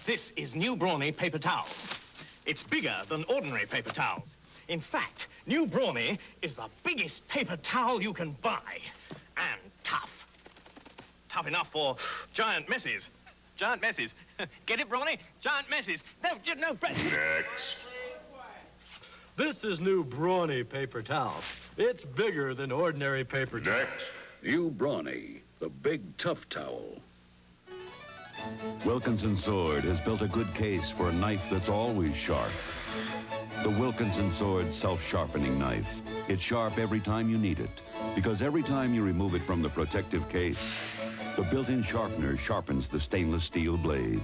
This is New Brawny paper towels. It's bigger than ordinary paper towels. In fact, New Brawny is the biggest paper towel you can buy. And tough. Tough enough for giant messes. Giant messes. Get it, Brawny? Giant messes. No, Next. This is New Brawny paper towel. It's bigger than ordinary paper towel. Next. New Brawny, the big tough towel. Wilkinson Sword has built a good case for a knife that's always sharp. The Wilkinson Sword self-sharpening knife. It's sharp every time you need it, because every time you remove it from the protective case, the built-in sharpener sharpens the stainless steel blade.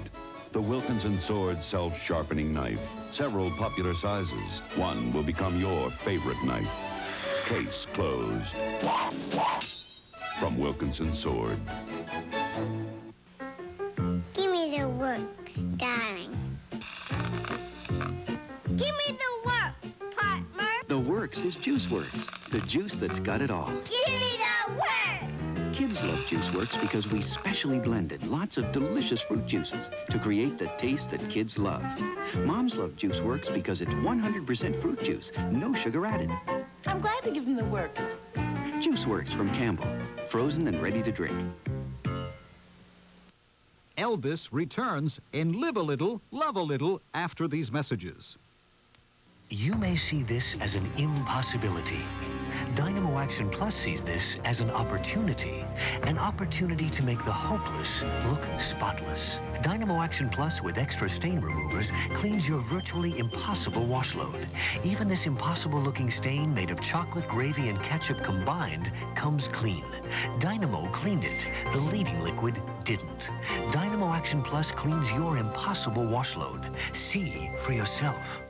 The Wilkinson Sword self-sharpening knife. Several popular sizes. One will become your favorite knife. Case closed. From Wilkinson Sword. Give me the works, darling. Give me the works, partner. The Works is Juice Works, the juice that's got it all. Give me the works. Kids love Juice Works because we specially blended lots of delicious fruit juices to create the taste that kids love. Moms love Juice Works because it's 100% fruit juice, no sugar added. I'm glad to give them the works. Juice Works from Campbell, frozen and ready to drink. Elvis returns in Live a Little, Love a Little after these messages. You may see this as an impossibility. Dynamo Action Plus sees this as an opportunity to make the hopeless look spotless. Dynamo Action Plus with extra stain removers cleans your virtually impossible wash load. Even this impossible-looking stain made of chocolate, gravy, and ketchup combined comes clean. Dynamo cleaned it. The leading liquid didn't. Dynamo Action Plus cleans your impossible wash load. See for yourself.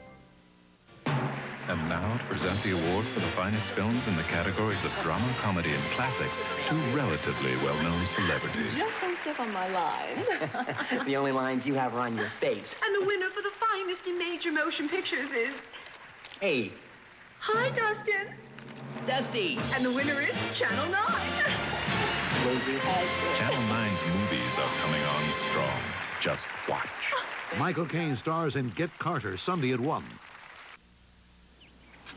And now to present the award for the finest films in the categories of drama, comedy, and classics to relatively well-known celebrities. Just don't step on my lines. The only lines you have are on your face. And the winner for the finest in major motion pictures is... Hey. Hi, Dustin. Dusty. And the winner is Channel 9. Lazy. Channel 9's movies are coming on strong. Just watch. Michael Caine stars in Get Carter Sunday at 1.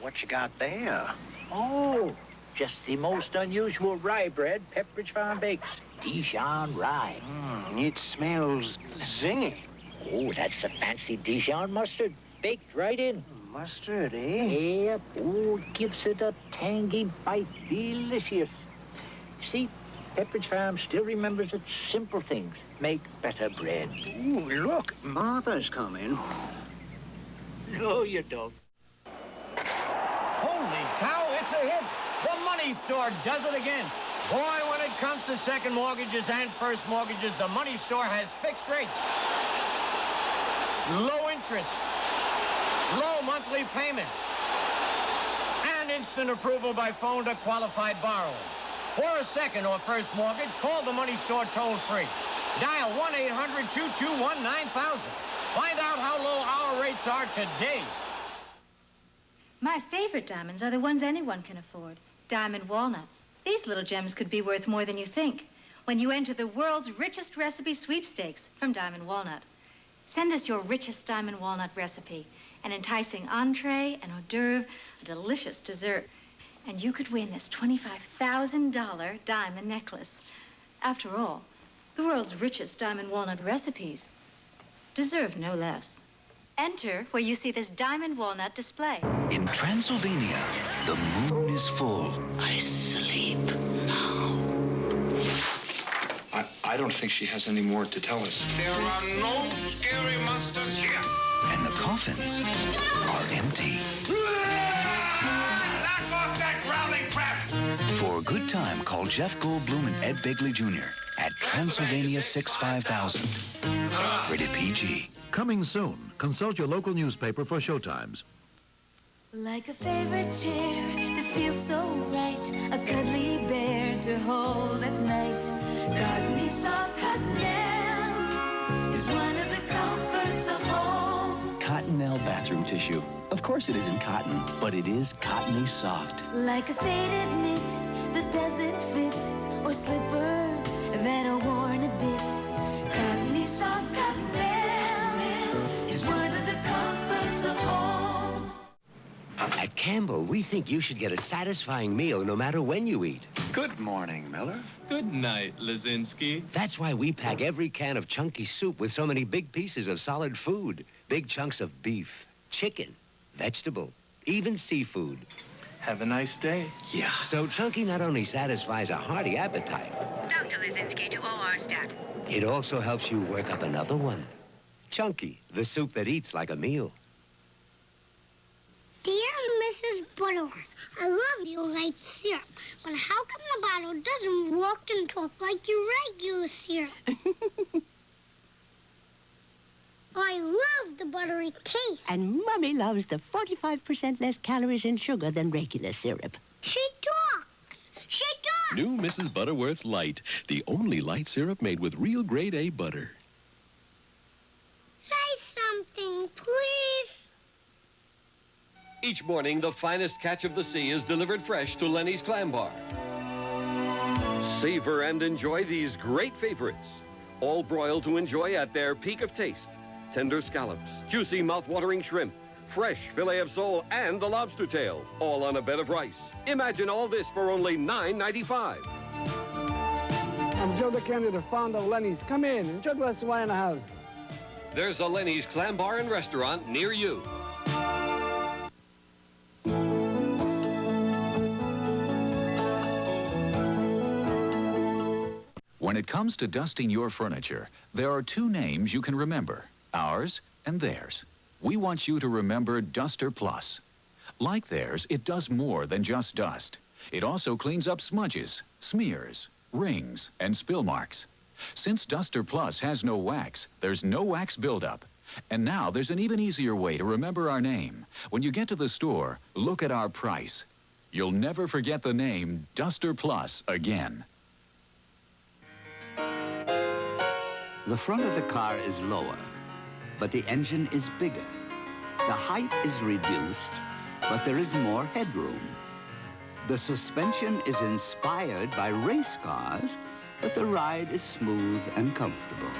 What you got there? Oh, just the most unusual rye bread Pepperidge Farm bakes. Dijon rye. It smells zingy. Oh, that's the fancy Dijon mustard. Baked right in. Mustard, eh? Yep. Oh, it gives it a tangy bite. Delicious. See, Pepperidge Farm still remembers its simple things. Make better bread. Ooh, look, Martha's coming. No, you don't. Holy cow, it's a hit. The Money Store does it again. Boy, when it comes to second mortgages and first mortgages, the Money Store has fixed rates. Low interest. Low monthly payments. And instant approval by phone to qualified borrowers. For a second or first mortgage, call the Money Store toll-free. Dial 1-800-221-9000. Find out how low our rates are today. My favorite diamonds are the ones anyone can afford. Diamond walnuts. These little gems could be worth more than you think when you enter the world's richest recipe sweepstakes from Diamond Walnut. Send us your richest diamond walnut recipe, an enticing entree, an hors d'oeuvre, a delicious dessert. And you could win this $25,000 diamond necklace. After all, the world's richest diamond walnut recipes deserve no less. Enter where you see this diamond walnut display. In Transylvania, the moon is full. I sleep now. I don't think she has any more to tell us. There are no scary monsters here. And the coffins are empty. Knock off that growling crap! For a good time, call Jeff Goldblum and Ed Begley Jr. at Transylvania 65000. Rated PG. Coming soon. Consult your local newspaper for showtimes. Like a favorite chair that feels so right, a cuddly bear to hold at night. Cottony soft Cottonelle is one of the comforts of home. Cottonelle bathroom tissue. Of course it isn't cotton, but it is cottony soft. Like a faded knit that doesn't fit, or slippers that are worn a bit. Cottony soft Cottonelle. Campbell, we think you should get a satisfying meal no matter when you eat. Good morning, Miller. Good night, Lazinski. That's why we pack every can of chunky soup with so many big pieces of solid food. Big chunks of beef, chicken, vegetable, even seafood. Have a nice day. Yeah. So Chunky not only satisfies a hearty appetite. Dr. Lazinski to OR stat. It also helps you work up another one. Chunky, the soup that eats like a meal. Dear Mrs. Butterworth, I love your light syrup, but how come the bottle doesn't walk and talk like your regular syrup? I love the buttery taste. And Mummy loves the 45% less calories and sugar than regular syrup. She talks. She talks. New Mrs. Butterworth's Light, the only light syrup made with real grade A butter. Say something, please. Each morning, the finest catch of the sea is delivered fresh to Lenny's Clam Bar. Savor and enjoy these great favorites, all broiled to enjoy at their peak of taste. Tender scallops, juicy mouth-watering shrimp, fresh fillet of sole, and the lobster tail, all on a bed of rice. Imagine all this for only $9.95. I'm Joe the Kennedy, the founder of Lenny's. Come in, enjoy a glass of wine in the house. There's a Lenny's Clam Bar and Restaurant near you. When it comes to dusting your furniture, there are two names you can remember, ours and theirs. We want you to remember Duster Plus. Like theirs, it does more than just dust. It also cleans up smudges, smears, rings, and spill marks. Since Duster Plus has no wax, there's no wax buildup. And now there's an even easier way to remember our name. When you get to the store, look at our price. You'll never forget the name Duster Plus again. The front of the car is lower, but the engine is bigger. The height is reduced, but there is more headroom. The suspension is inspired by race cars, but the ride is smooth and comfortable.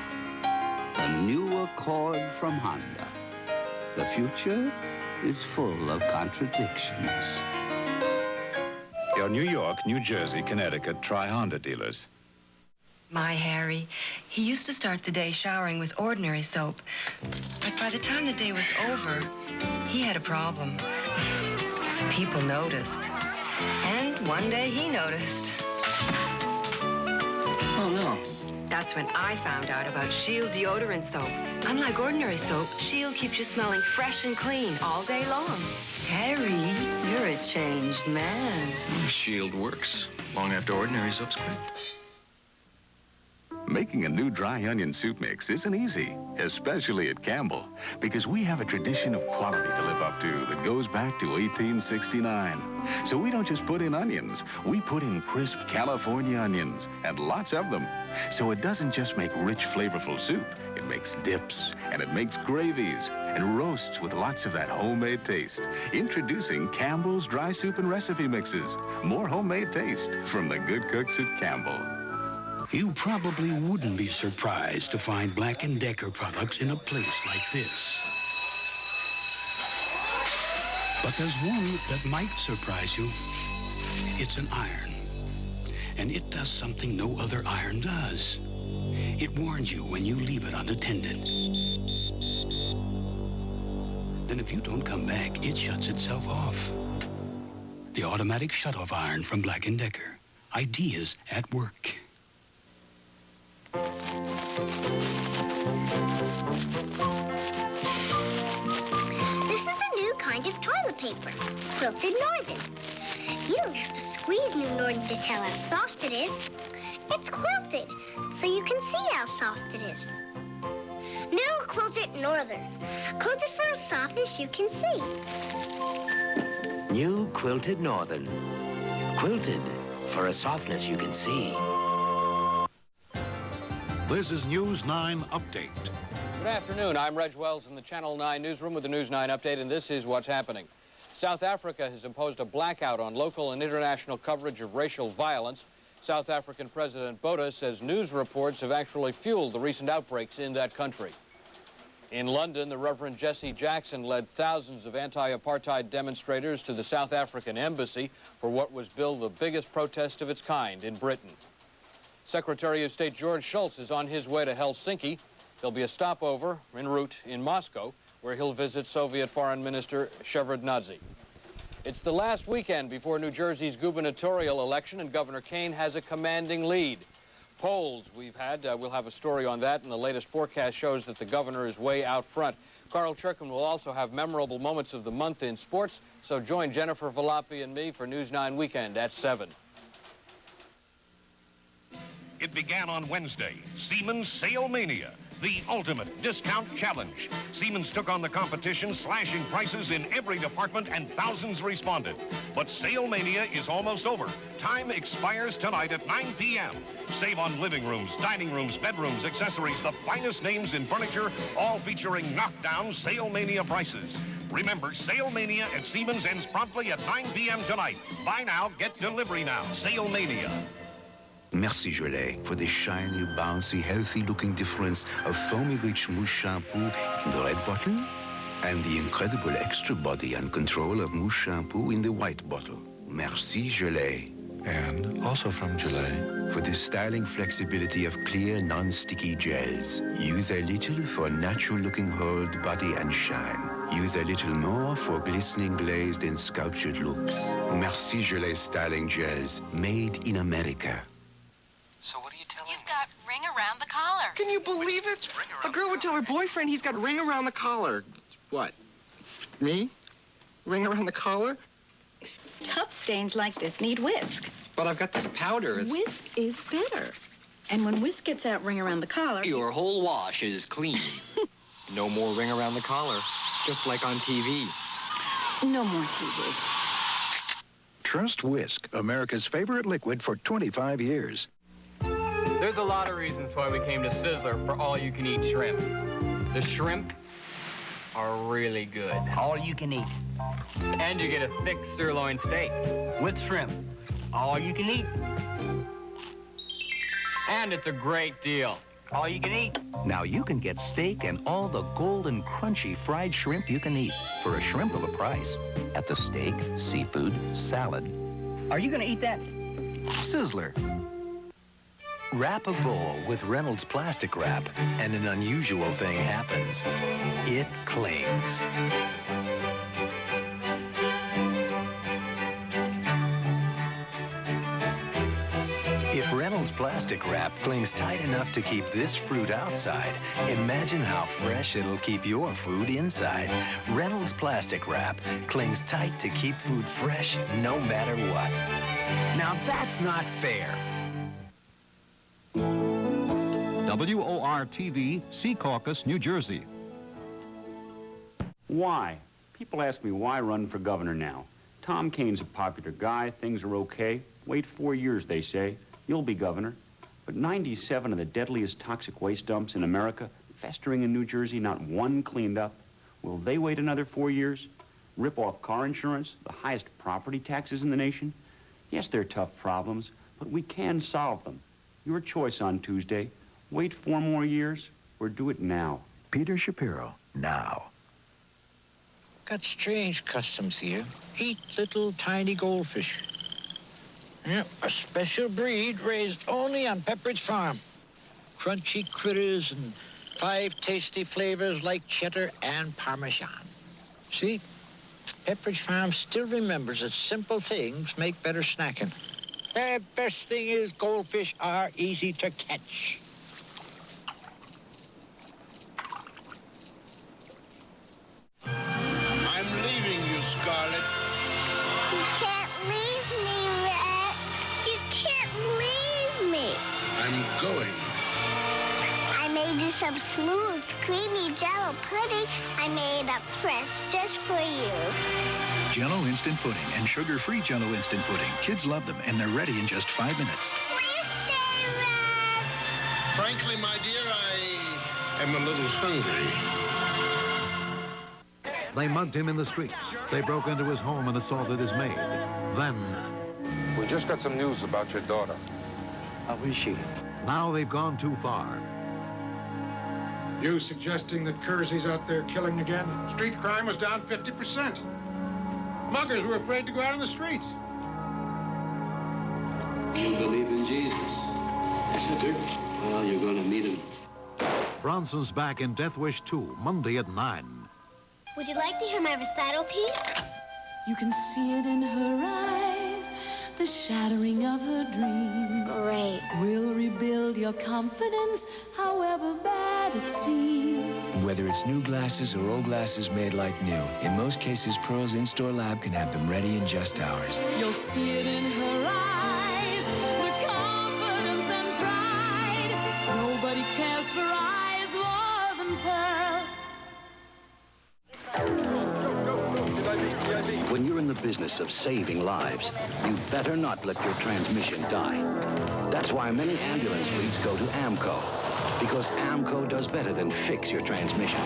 The new Accord from Honda. The future is full of contradictions. Your New York, New Jersey, Connecticut Tri-Honda dealers. My Harry, he used to start the day showering with ordinary soap. But by the time the day was over, he had a problem. People noticed. And one day he noticed. Oh, no. That's when I found out about Shield deodorant soap. Unlike ordinary soap, Shield keeps you smelling fresh and clean all day long. Harry, you're a changed man. Shield works long after ordinary soap's quit. Making a new dry onion soup mix isn't easy, especially at Campbell, because we have a tradition of quality to live up to that goes back to 1869. So we don't just put in onions, we put in crisp California onions, and lots of them. So it doesn't just make rich, flavorful soup, it makes dips, and it makes gravies, and roasts with lots of that homemade taste. Introducing Campbell's Dry Soup and Recipe Mixes. More homemade taste from the good cooks at Campbell. You probably wouldn't be surprised to find Black & Decker products in a place like this. But there's one that might surprise you. It's an iron. And it does something no other iron does. It warns you when you leave it unattended. Then if you don't come back, it shuts itself off. The automatic shutoff iron from Black & Decker. Ideas at work. This is a new kind of toilet paper, quilted northern. You don't have to squeeze new northern to tell how soft it is. It's quilted, so you can see how soft it is. New quilted northern, quilted for a softness you can see. New Quilted Northern. Quilted for a softness you can see. This is News 9 Update. Good afternoon. I'm Reg Wells in the Channel 9 newsroom with the News 9 update, and this is what's happening. South Africa has imposed a blackout on local and international coverage of racial violence. South African President Botha says news reports have actually fueled the recent outbreaks in that country. In London, the Reverend Jesse Jackson led thousands of anti-apartheid demonstrators to the South African embassy for what was billed the biggest protest of its kind in Britain. Secretary of State George Shultz is on his way to Helsinki. There'll be a stopover en route in Moscow, where he'll visit Soviet Foreign Minister Shevardnadze. It's the last weekend before New Jersey's gubernatorial election, and Governor Kane has a commanding lead. Polls we've had, we'll have a story on that, and the latest forecast shows that the governor is way out front. Carl Churkin will also have memorable moments of the month in sports, so join Jennifer Valapi and me for News 9 Weekend at 7. It began on Wednesday. Siemens Sale Mania, the ultimate discount challenge. Siemens took on the competition, slashing prices in every department, and thousands responded. But Sale Mania is almost over. Time expires tonight at 9 p.m. Save on living rooms, dining rooms, bedrooms, accessories, the finest names in furniture, all featuring knockdown Sale Mania prices. Remember, Sale Mania at Siemens ends promptly at 9 p.m. tonight. Buy now, get delivery now. Sale Mania. Merci Gelée for the shiny, bouncy, healthy-looking difference of foamy-rich mousse shampoo in the red bottle and the incredible extra body and control of mousse shampoo in the white bottle. Merci Gelée. And also from Gelée, for the styling flexibility of clear, non-sticky gels. Use a little for natural-looking hold, body, and shine. Use a little more for glistening, glazed, and sculptured looks. Merci Gelée styling gels, made in America. So what are you telling me? You've got ring around the collar. Can you believe it? A girl would tell her boyfriend he's got ring around the collar. What? Me? Ring around the collar? Tough stains like this need whisk. But I've got this powder. It's... Whisk is better. And when whisk gets that ring around the collar... Your whole wash is clean. No more ring around the collar. Just like on TV. No more TV. Trust Whisk, America's favorite liquid for 25 years. There's a lot of reasons why we came to Sizzler for all-you-can-eat shrimp. The shrimp are really good. All you can eat. And you get a thick sirloin steak. With shrimp. All you can eat. And it's a great deal. All you can eat. Now you can get steak and all the golden, crunchy fried shrimp you can eat for a shrimp of a price at the steak, seafood, salad. Are you going to eat that? Sizzler. Wrap a bowl with Reynolds plastic wrap, and an unusual thing happens. It clings. If Reynolds plastic wrap clings tight enough to keep this fruit outside, imagine how fresh it'll keep your food inside. Reynolds plastic wrap clings tight to keep food fresh no matter what. Now that's not fair. WOR TV, Secaucus, New Jersey. Why? People ask me why run for governor now. Tom Kaine's a popular guy, things are okay. Wait 4 years, they say. You'll be governor. But 97 of the deadliest toxic waste dumps in America, festering in New Jersey, not one cleaned up. Will they wait another 4 years? Rip off car insurance, the highest property taxes in the nation? Yes, they're tough problems, but we can solve them. Your choice on Tuesday. Wait 4 more years, or do it now. Peter Shapiro, now. Got strange customs here. Eat little tiny goldfish. Yep, a special breed raised only on Pepperidge Farm. Crunchy critters and 5 tasty flavors like cheddar and Parmesan. See? Pepperidge Farm still remembers that simple things make better snacking. The best thing is goldfish are easy to catch. I'm leaving you, Scarlet. You can't leave me, Rex. You can't leave me. I'm going. I made you some smooth, creamy Jell-O pudding I made up fresh just for you. Jell-O Instant Pudding and sugar-free Jell-O Instant Pudding. Kids love them, and they're ready in just 5 minutes. Please stay, Rex. Frankly, my dear, I am a little hungry. They mugged him in the streets. They broke into his home and assaulted his maid. Then... We just got some news about your daughter. How is she? Now they've gone too far. You suggesting that Kersey's out there killing again? Street crime was down 50%. Muggers were afraid to go out on the streets. You believe in Jesus? Well, you're going to meet him. Bronson's back in Death Wish 2, Monday at 9. Would you like to hear my recital piece? You can see it in her eyes, the shattering of her dreams. Great. We'll rebuild your confidence, however bad it seems. Whether it's new glasses or old glasses made like new, in most cases, Pearl's in-store lab can have them ready in just hours. You'll see it in her eyes, the confidence and pride. Nobody cares for eyes more than Pearl. When you're in the business of saving lives, you better not let your transmission die. That's why many ambulance fleets go to AMCO, because AMCO does better than fix your transmission.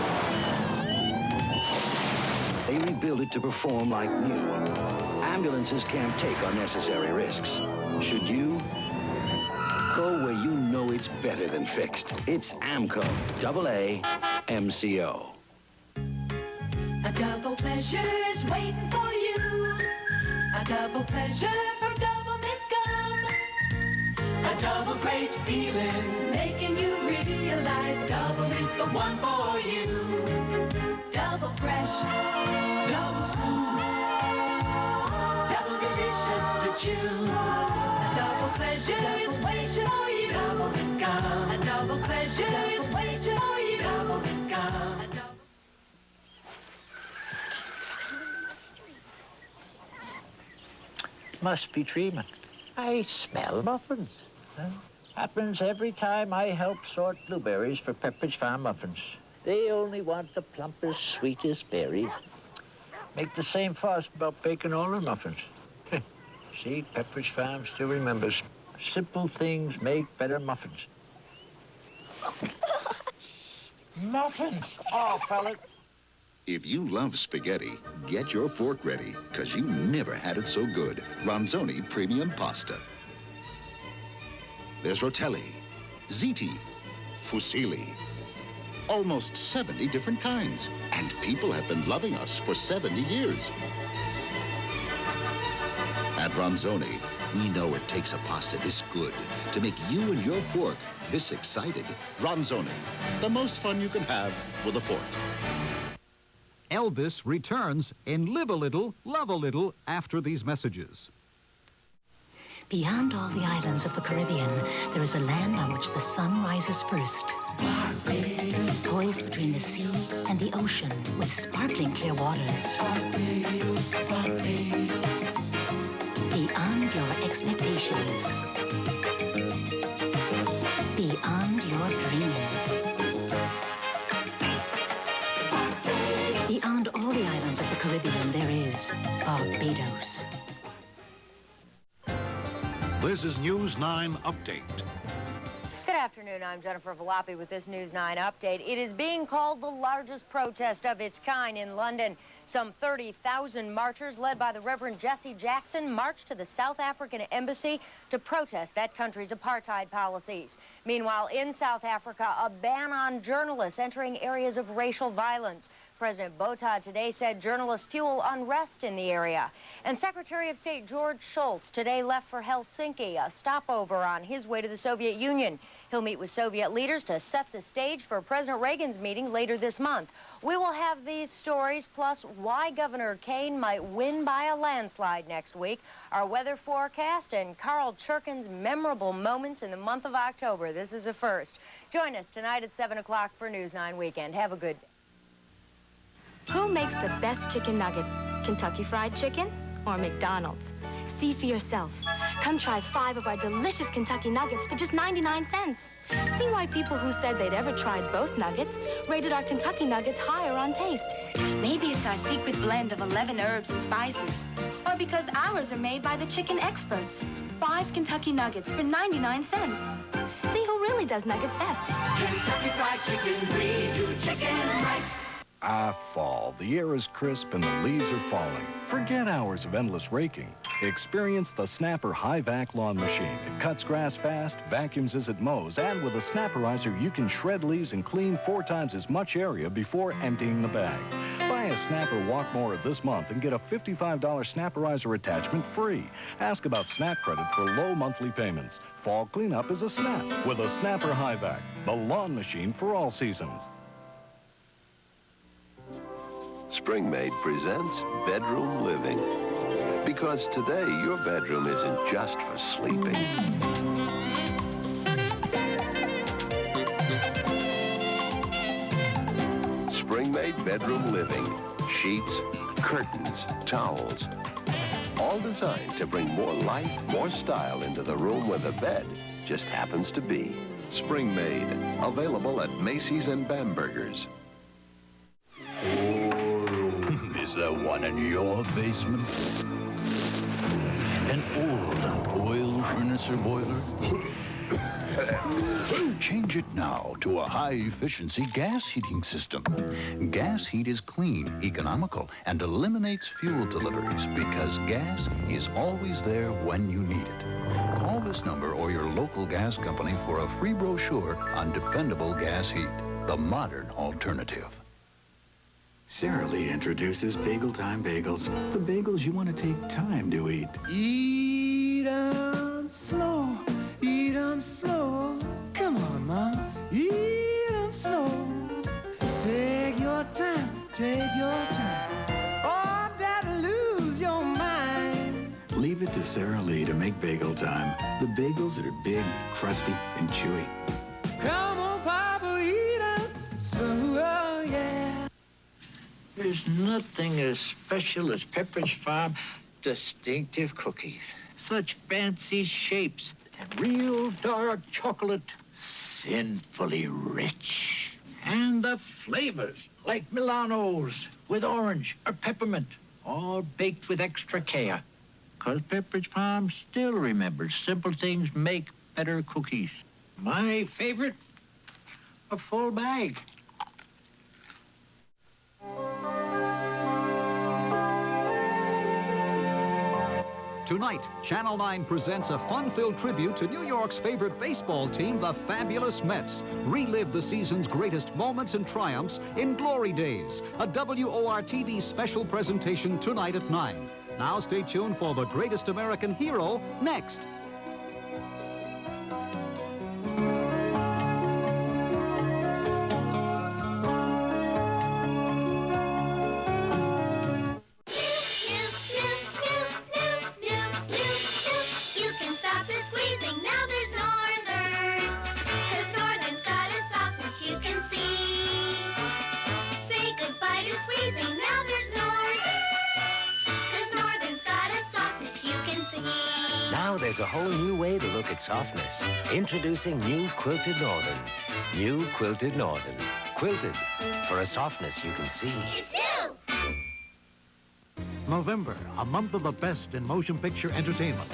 They rebuild it to perform like new. Ambulances can't take unnecessary risks. Should you? Go where you know it's better than fixed. It's AMCO, AA, MCO. A double pleasure's waiting for you. A double pleasure for double mint gum. A double great feeling, making you realize double mint's the one for you. Double fresh, double smooth, double delicious to chew. A double pleasure is waiting for you. Double mint gum. A double pleasure is waiting for you. Double mint gum. Must be treatment. I smell muffins. Happens every time I help sort blueberries for Pepperidge Farm muffins. They only want the plumpest, sweetest berries. Make the same fuss about baking all their muffins. See, Pepperidge Farm still remembers. Simple things make better muffins. Muffins! Oh, fella. If you love spaghetti, get your fork ready, because you never had it so good. Ronzoni Premium Pasta. There's Rotelli, Ziti, Fusilli. Almost 70 different kinds. And people have been loving us for 70 years. At Ronzoni, we know it takes a pasta this good to make you and your fork this excited. Ronzoni, the most fun you can have with a fork. Elvis returns in Live a Little, Love a Little after these messages. Beyond all the islands of the Caribbean, there is a land on which the sun rises first. Poised between the sea and the ocean with sparkling clear waters. Beyond your expectations. Beyond your dreams. Beyond all the islands of the Caribbean, there is Barbados. This is News 9 Update. Good afternoon, I'm Jennifer Valapi with this News 9 update. It is being called the largest protest of its kind in London. Some 30,000 marchers led by the Reverend Jesse Jackson marched to the South African embassy to protest that country's apartheid policies. Meanwhile, in South Africa, a ban on journalists entering areas of racial violence. President Botha today said journalists fuel unrest in the area. And Secretary of State George Shultz today left for Helsinki, a stopover on his way to the Soviet Union. He'll meet with Soviet leaders to set the stage for President Reagan's meeting later this month. We will have these stories, plus why Governor Kane might win by a landslide next week, our weather forecast, and Carl Churkin's memorable moments in the month of October. This is a first. Join us tonight at 7 o'clock for News 9 Weekend. Have a good day. Who makes the best chicken nugget? Kentucky Fried Chicken or McDonald's? See for yourself. Come try 5 of our delicious Kentucky nuggets for just 99 cents. See why people who said they'd ever tried both nuggets rated our Kentucky nuggets higher on taste. Maybe it's our secret blend of 11 herbs and spices. Or because ours are made by the chicken experts. 5 Kentucky nuggets for 99 cents. See who really does nuggets best. Kentucky Fried Chicken, we do chicken right. Fall. The air is crisp and the leaves are falling. Forget hours of endless raking. Experience the Snapper High-Vac lawn machine. It cuts grass fast, vacuums as it mows, and with a Snapperizer, you can shred leaves and clean 4 times as much area before emptying the bag. Buy a Snapper Walk Mower this month and get a $55 Snapperizer attachment free. Ask about Snap Credit for low monthly payments. Fall cleanup is a snap with a Snapper High-Vac, the lawn machine for all seasons. Springmate presents Bedroom Living. Because today, your bedroom isn't just for sleeping. Springmate Bedroom Living. Sheets, curtains, towels. All designed to bring more life, more style into the room where the bed just happens to be. Springmade. Available at Macy's and Bamberger's. Is there one in your basement? An old oil furnace or boiler? Change it now to a high-efficiency gas heating system. Gas heat is clean, economical, and eliminates fuel deliveries because gas is always there when you need it. Call this number or your local gas company for a free brochure on dependable gas heat, the modern alternative. Sara Lee introduces Bagel Time Bagels, the bagels you want to take time to eat. Eat 'em slow, eat 'em slow. Come on, Mom, eat 'em slow. Take your time, take your time. Oh, Dad'll lose your mind. Leave it to Sara Lee to make Bagel Time, the bagels that are big, crusty, and chewy. Come on, Papa, eat 'em slow, oh, yeah. There's nothing as special as Pepperidge Farm distinctive cookies. Such fancy shapes and real dark chocolate, sinfully rich. And the flavors, like Milano's with orange or peppermint, all baked with extra care. 'Cause Pepperidge Farm still remembers simple things make better cookies. My favorite, a full bag. Tonight, Channel 9 presents a fun-filled tribute to New York's favorite baseball team, the Fabulous Mets. Relive the season's greatest moments and triumphs in Glory Days, a WOR TV special presentation tonight at 9. Now stay tuned for The Greatest American Hero next. There's a whole new way to look at softness. Introducing new Quilted Northern. New Quilted Northern. Quilted for a softness you can see. It's you! November, a month of the best in motion picture entertainment.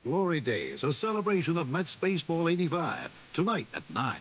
Glory Days, a celebration of Mets Baseball '85, tonight at 9.